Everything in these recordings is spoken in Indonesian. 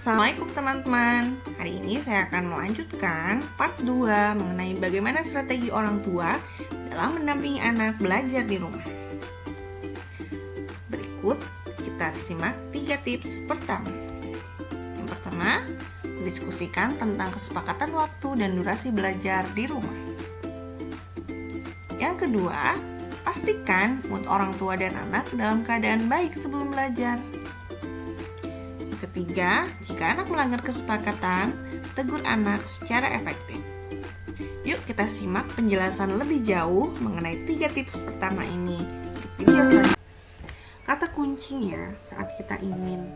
Assalamualaikum teman-teman. Hari ini saya akan melanjutkan part 2 mengenai bagaimana strategi orang tua dalam mendampingi anak belajar di rumah. Berikut kita simak 3 tips pertama. Yang pertama, mendiskusikan tentang kesepakatan waktu dan durasi belajar di rumah. Yang kedua, pastikan mood orang tua dan anak dalam keadaan baik sebelum belajar. Ketiga, jika anak melanggar kesepakatan, tegur anak secara efektif. Yuk kita simak penjelasan lebih jauh mengenai 3 tips pertama ini di video selanjutnya. Kata kuncinya saat kita ingin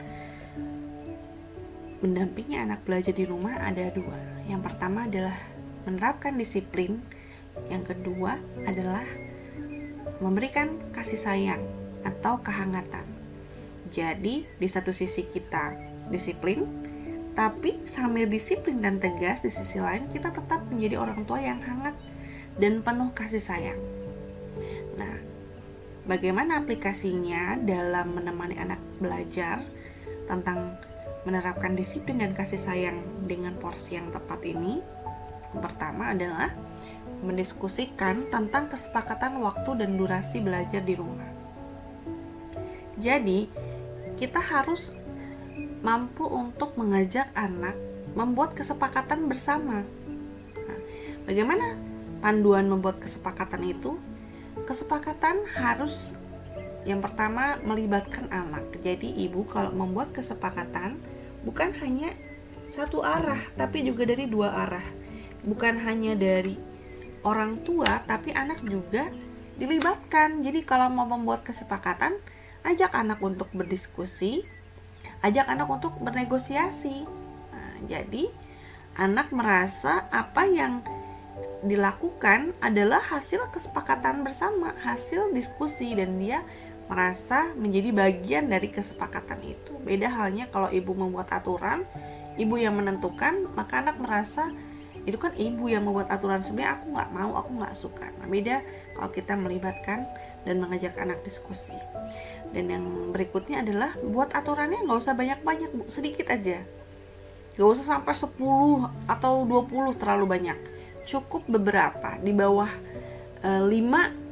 mendampingi anak belajar di rumah ada 2. Yang pertama adalah menerapkan disiplin. Yang kedua adalah memberikan kasih sayang atau kehangatan. Jadi, di satu sisi kita disiplin, tapi sambil disiplin dan tegas, di sisi lain kita tetap menjadi orang tua yang hangat dan penuh kasih sayang. Nah, bagaimana aplikasinya dalam menemani anak belajar tentang menerapkan disiplin dan kasih sayang dengan porsi yang tepat ini? Yang pertama adalah mendiskusikan tentang kesepakatan waktu dan durasi belajar di rumah. Jadi, kita harus mampu untuk mengajak anak membuat kesepakatan bersama. Nah, bagaimana panduan membuat kesepakatan itu? Kesepakatan harus yang pertama melibatkan anak. Jadi ibu kalau membuat kesepakatan bukan hanya satu arah, tapi juga dari 2 arah. Bukan hanya dari orang tua, tapi anak juga dilibatkan. Jadi kalau mau membuat kesepakatan, ajak anak untuk berdiskusi, ajak anak untuk bernegosiasi. Nah, jadi anak merasa apa yang dilakukan adalah hasil kesepakatan bersama, hasil diskusi, dan dia merasa menjadi bagian dari kesepakatan itu. Beda halnya kalau ibu membuat aturan, ibu yang menentukan, maka anak merasa itu kan ibu yang membuat aturan, sebenarnya aku nggak mau, aku nggak suka. Nah, beda kalau kita melibatkan dan mengajak anak diskusi. Dan yang berikutnya adalah buat aturannya nggak usah banyak-banyak, sedikit aja. Nggak usah sampai 10 atau 20 terlalu banyak. Cukup beberapa, di bawah 5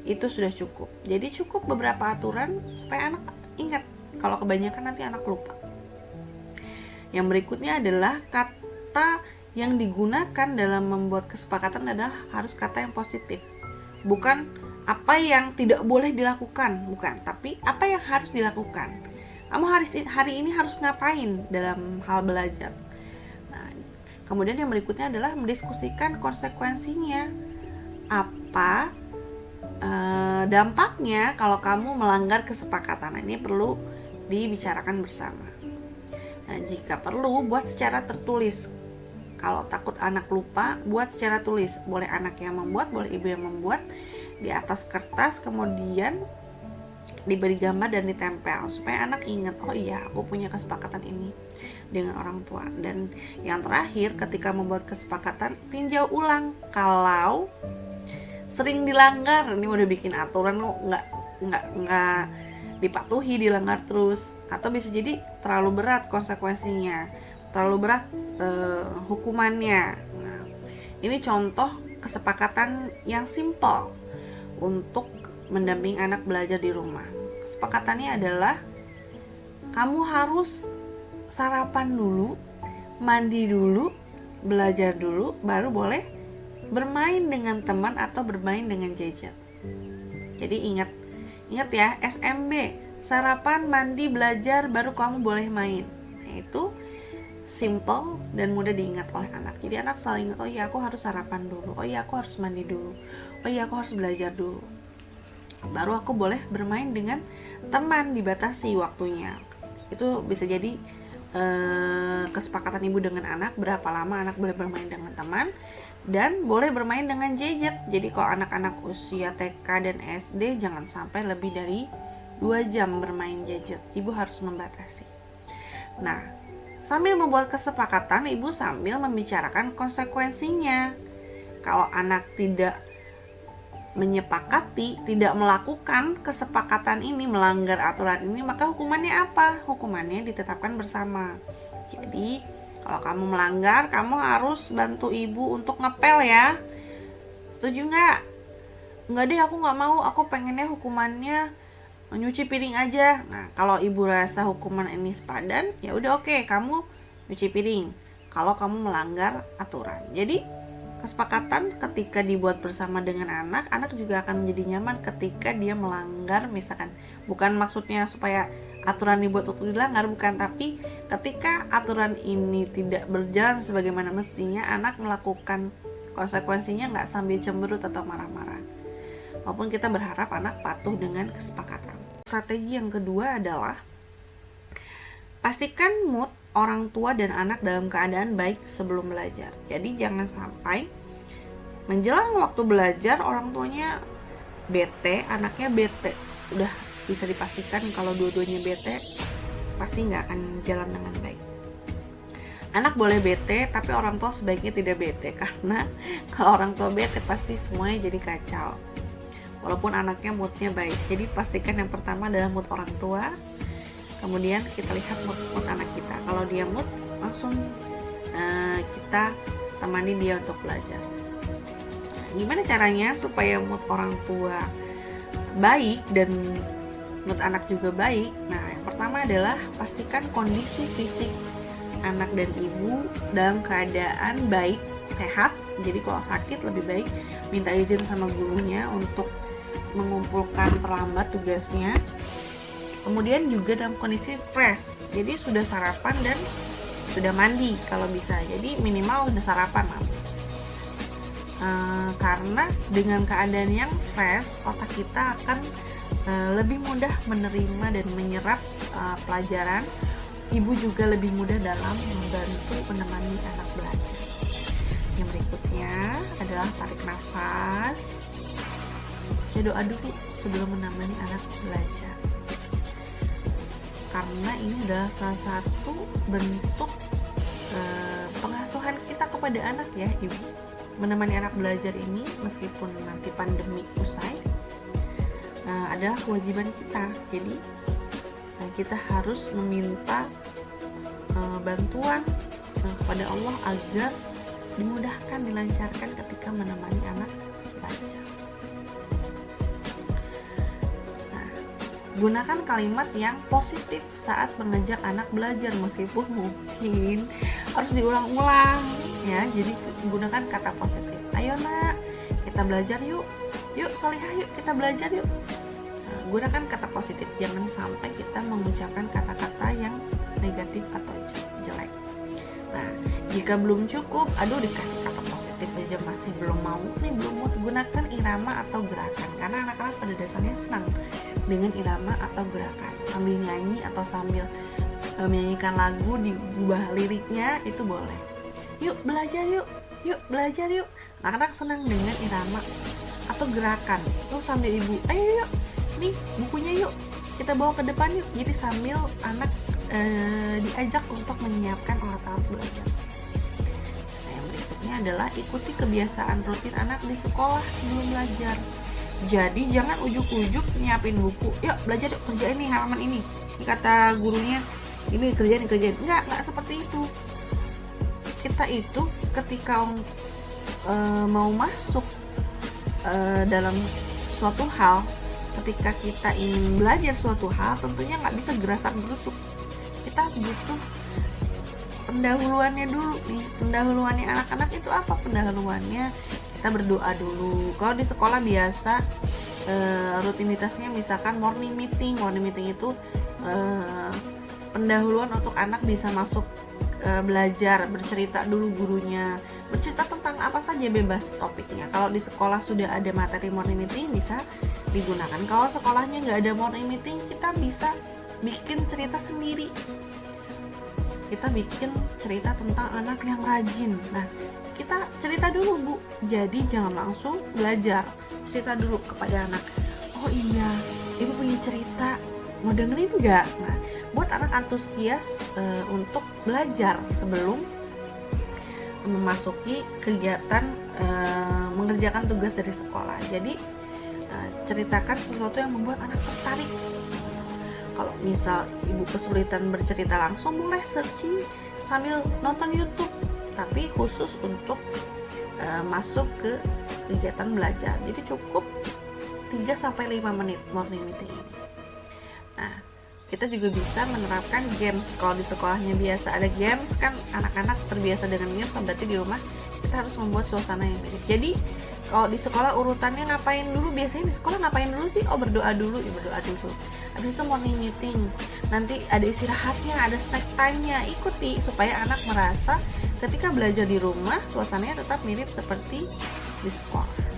itu sudah cukup. Jadi cukup beberapa aturan supaya anak ingat. Kalau kebanyakan nanti anak lupa. Yang berikutnya adalah kata yang digunakan dalam membuat kesepakatan adalah harus kata yang positif. Bukan apa yang tidak boleh dilakukan, bukan, tapi apa yang harus dilakukan. Kamu hari ini harus ngapain dalam hal belajar. Nah, kemudian yang berikutnya adalah mendiskusikan konsekuensinya. Apa dampaknya kalau kamu melanggar kesepakatan. Ini perlu dibicarakan bersama. Nah, jika perlu buat secara tertulis. Kalau takut anak lupa, buat secara tulis. Boleh anak yang membuat, boleh ibu yang membuat. Di atas kertas, kemudian diberi gambar dan ditempel supaya anak ingat, oh iya aku punya kesepakatan ini dengan orang tua. Dan yang terakhir, ketika membuat kesepakatan, tinjau ulang. Kalau sering dilanggar, ini udah bikin aturan kok nggak dipatuhi, dilanggar terus, atau bisa jadi terlalu berat konsekuensinya, terlalu berat hukumannya. Nah, ini contoh kesepakatan yang simpel untuk mendampingi anak belajar di rumah. Kesepakatannya adalah kamu harus sarapan dulu, mandi dulu, belajar dulu, baru boleh bermain dengan teman atau bermain dengan gadget. Jadi ingat ya, SMB, sarapan, mandi, belajar, baru kamu boleh main. Nah, itu simple dan mudah diingat oleh anak. Jadi anak selalu ingat, oh iya aku harus sarapan dulu, oh iya aku harus mandi dulu, oh iya aku harus belajar dulu, baru aku boleh bermain dengan teman, dibatasi waktunya. Itu bisa jadi kesepakatan ibu dengan anak, berapa lama anak boleh bermain dengan teman, dan boleh bermain dengan gadget. Jadi kalau anak-anak usia TK dan SD jangan sampai lebih dari 2 jam bermain gadget. Ibu harus membatasi. Nah, sambil membuat kesepakatan, ibu sambil membicarakan konsekuensinya. Kalau anak tidak menyepakati, tidak melakukan kesepakatan ini, melanggar aturan ini, maka hukumannya apa? Hukumannya ditetapkan bersama. Jadi kalau kamu melanggar, kamu harus bantu ibu untuk ngepel ya. Setuju nggak? Nggak deh, aku nggak mau, aku pengennya hukumannya nyuci piring aja. Nah, kalau ibu rasa hukuman ini sepadan, ya udah oke, kamu nyuci piring. Kalau kamu melanggar aturan. Jadi kesepakatan ketika dibuat bersama dengan anak, anak juga akan menjadi nyaman ketika dia melanggar. Misalkan bukan maksudnya supaya aturan dibuat untuk dilanggar, bukan, tapi ketika aturan ini tidak berjalan sebagaimana mestinya, anak melakukan konsekuensinya nggak sambil cemberut atau marah-marah. Maupun kita berharap anak patuh dengan kesepakatan. Strategi yang kedua adalah pastikan mood orang tua dan anak dalam keadaan baik sebelum belajar. Jadi jangan sampai menjelang waktu belajar orang tuanya bete, anaknya bete. Udah bisa dipastikan kalau dua-duanya bete, pasti nggak akan jalan dengan baik. Anak boleh bete, tapi orang tua sebaiknya tidak bete, karena kalau orang tua bete pasti semuanya jadi kacau. Walaupun anaknya moodnya baik. Jadi pastikan yang pertama adalah mood orang tua. Kemudian kita lihat mood anak kita. Kalau dia mood, langsung kita temani dia untuk belajar. Gimana caranya supaya mood orang tua baik dan mood anak juga baik? Nah, yang pertama adalah pastikan kondisi fisik anak dan ibu dalam keadaan baik, sehat. Jadi kalau sakit lebih baik minta izin sama gurunya untuk mengumpulkan terlambat tugasnya. Kemudian juga dalam kondisi fresh, jadi sudah sarapan dan sudah mandi kalau bisa. Jadi minimal sudah sarapan, karena dengan keadaan yang fresh, otak kita akan lebih mudah menerima dan menyerap pelajaran. Ibu juga lebih mudah dalam membantu menemani anak belajar. Yang berikutnya adalah tarik nafas. Saya doa dulu sebelum menemani anak belajar. Karena ini adalah salah satu bentuk pengasuhan kita kepada anak ya, ibu. Menemani anak belajar ini meskipun nanti pandemi usai adalah kewajiban kita. Jadi kita harus meminta bantuan kepada Allah agar dimudahkan, dilancarkan ketika menemani anak belajar. Gunakan kalimat yang positif saat mengajak anak belajar, meskipun mungkin harus diulang-ulang ya. Jadi gunakan kata positif. Ayo nak, kita belajar yuk. Yuk Solihah, yuk kita belajar yuk. Gunakan kata positif. Jangan sampai kita mengucapkan kata-kata yang negatif atau jelek. Nah, jika belum cukup, dikasih kata positif aja masih belum mau nih, belum mau, gunakan irama atau gerakan. Karena anak-anak pada dasarnya senang dengan irama atau gerakan. Sambil nyanyi atau sambil menyanyikan lagu, diubah liriknya, itu boleh. Yuk belajar yuk, yuk belajar yuk. Anak-anak senang dengan irama atau gerakan. Terus sambil ibu, ayo yuk, nih bukunya yuk, kita bawa ke depan yuk. Jadi sambil anak diajak untuk menyiapkan alat-alat belajar. Nah, yang berikutnya adalah ikuti kebiasaan rutin anak di sekolah sebelum belajar. Jadi jangan ujuk-ujuk nyiapin buku, yuk belajar yuk, kerjain nih halaman ini. Kata gurunya, ini kerjain. Enggak seperti itu. Kita itu ketika mau masuk dalam suatu hal, ketika kita ingin belajar suatu hal, tentunya nggak bisa gerasak gerusuk. Kita butuh pendahuluannya dulu nih. Pendahuluannya anak-anak itu apa? Pendahuluannya kita berdoa dulu. Kalau di sekolah biasa rutinitasnya misalkan morning meeting itu pendahuluan untuk anak bisa masuk belajar, bercerita dulu gurunya, bercerita tentang apa saja, bebas topiknya. Kalau di sekolah sudah ada materi morning meeting, bisa digunakan. Kalau sekolahnya nggak ada morning meeting, kita bisa bikin cerita sendiri. Kita bikin cerita tentang anak yang rajin. Nah, kita cerita dulu Bu, jadi jangan langsung belajar, cerita dulu kepada anak. Oh iya, ibu punya cerita, mau dengerin nggak? Nah, buat anak antusias untuk belajar sebelum memasuki kegiatan mengerjakan tugas dari sekolah. Jadi ceritakan sesuatu yang membuat anak tertarik. Kalau misal ibu kesulitan bercerita langsung, boleh searching sambil nonton YouTube, tapi khusus untuk masuk ke kegiatan belajar. Jadi cukup 3-5 menit morning meeting ini. Nah, kita juga bisa menerapkan games. Kalau di sekolahnya biasa ada games, kan anak-anak terbiasa dengan games, berarti di rumah kita harus membuat suasana yang mirip. Jadi kalau di sekolah urutannya ngapain dulu? Biasanya di sekolah ngapain dulu sih? Oh, berdoa dulu, ya berdoa dulu. Habis itu morning meeting. Nanti ada istirahatnya, ada snack time-nya. Ikuti supaya anak merasa ketika belajar di rumah suasananya tetap mirip seperti di sekolah.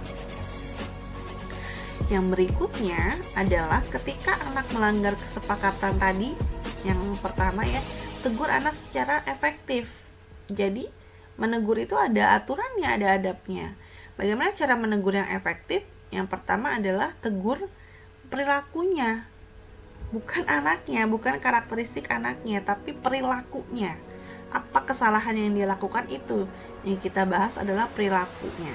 Yang berikutnya adalah ketika anak melanggar kesepakatan tadi, yang pertama ya, tegur anak secara efektif. Jadi menegur itu ada aturannya, ada adabnya. Bagaimana cara menegur yang efektif? Yang pertama adalah tegur perilakunya. Bukan anaknya, bukan karakteristik anaknya, tapi perilakunya. Apa kesalahan yang dia lakukan itu? Yang kita bahas adalah perilakunya.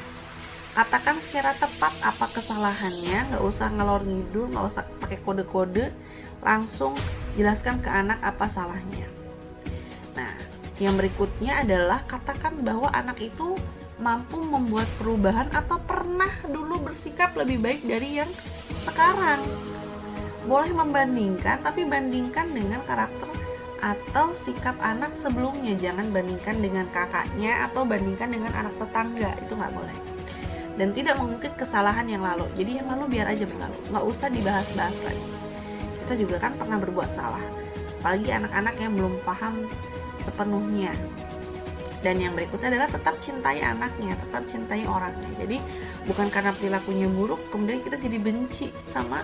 Katakan secara tepat apa kesalahannya, nggak usah ngalor ngidul, nggak usah pakai kode-kode, langsung jelaskan ke anak apa salahnya. Nah, yang berikutnya adalah katakan bahwa anak itu mampu membuat perubahan atau pernah dulu bersikap lebih baik dari yang sekarang. Boleh membandingkan, tapi bandingkan dengan karakter atau sikap anak sebelumnya. Jangan bandingkan dengan kakaknya atau bandingkan dengan anak tetangga, itu nggak boleh. Dan tidak mengungkit kesalahan yang lalu. Jadi yang lalu biar aja berlalu, nggak usah dibahas-bahas lagi. Kita juga kan pernah berbuat salah, apalagi anak-anak yang belum paham sepenuhnya. Dan yang berikutnya adalah tetap cintai anaknya, tetap cintai orangnya. Jadi bukan karena perilakunya buruk kemudian kita jadi benci sama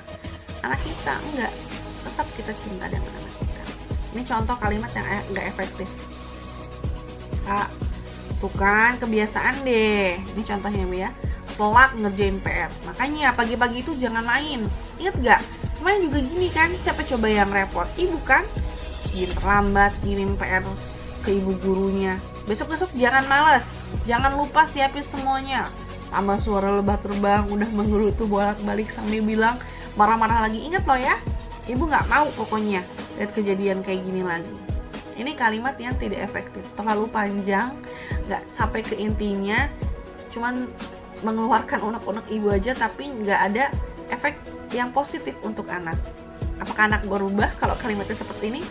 anak kita, enggak. Tetap kita cinta dengan anak kita. Ini contoh kalimat yang enggak efektif. Kak, tuh kan kebiasaan deh. Ini contohnya ya, telat ngerjain PR. Makanya pagi-pagi itu jangan main. Ingat gak? Kemarin juga gini kan, siapa coba yang repot? Ibu kan? Bikin terlambat, ngirim PR ke ibu gurunya. Besok-besok jangan malas, jangan lupa siapin semuanya. Tambah suara lebah terbang, udah menggerutu bolak-balik sambil bilang marah-marah lagi. Ingat loh ya, ibu gak mau pokoknya lihat kejadian kayak gini lagi. Ini kalimat yang tidak efektif, terlalu panjang, gak sampai ke intinya, cuman mengeluarkan unek-unek ibu aja, tapi gak ada efek yang positif untuk anak. Apakah anak berubah kalau kalimatnya seperti ini?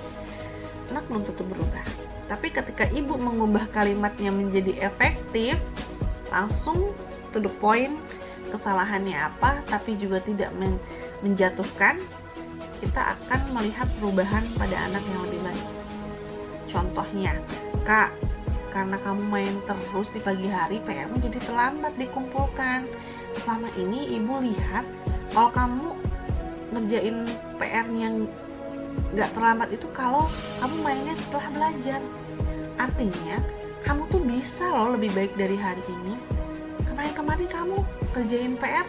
Anak belum tentu berubah. Tapi ketika ibu mengubah kalimatnya menjadi efektif, langsung to the point, kesalahannya apa, tapi juga tidak menjatuhkan, kita akan melihat perubahan pada anak yang lebih baik. Contohnya, Kak, karena kamu main terus di pagi hari, PR-mu jadi terlambat dikumpulkan. Selama ini ibu lihat, kalau kamu ngerjain PR-nya gak terlambat itu kalau kamu mainnya setelah belajar. Artinya kamu tuh bisa loh lebih baik dari hari ini. Kemarin kamu kerjain PR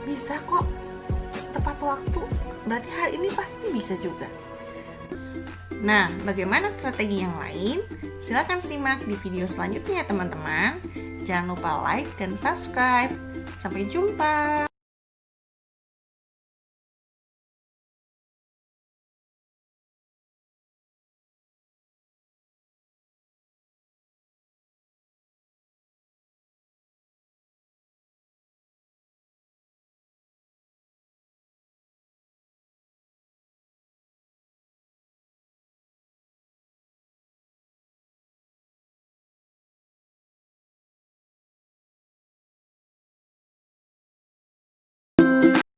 bisa kok tepat waktu, berarti hari ini pasti bisa juga. Nah, bagaimana strategi yang lain? Silakan simak di video selanjutnya ya teman-teman. Jangan lupa like dan subscribe. Sampai jumpa.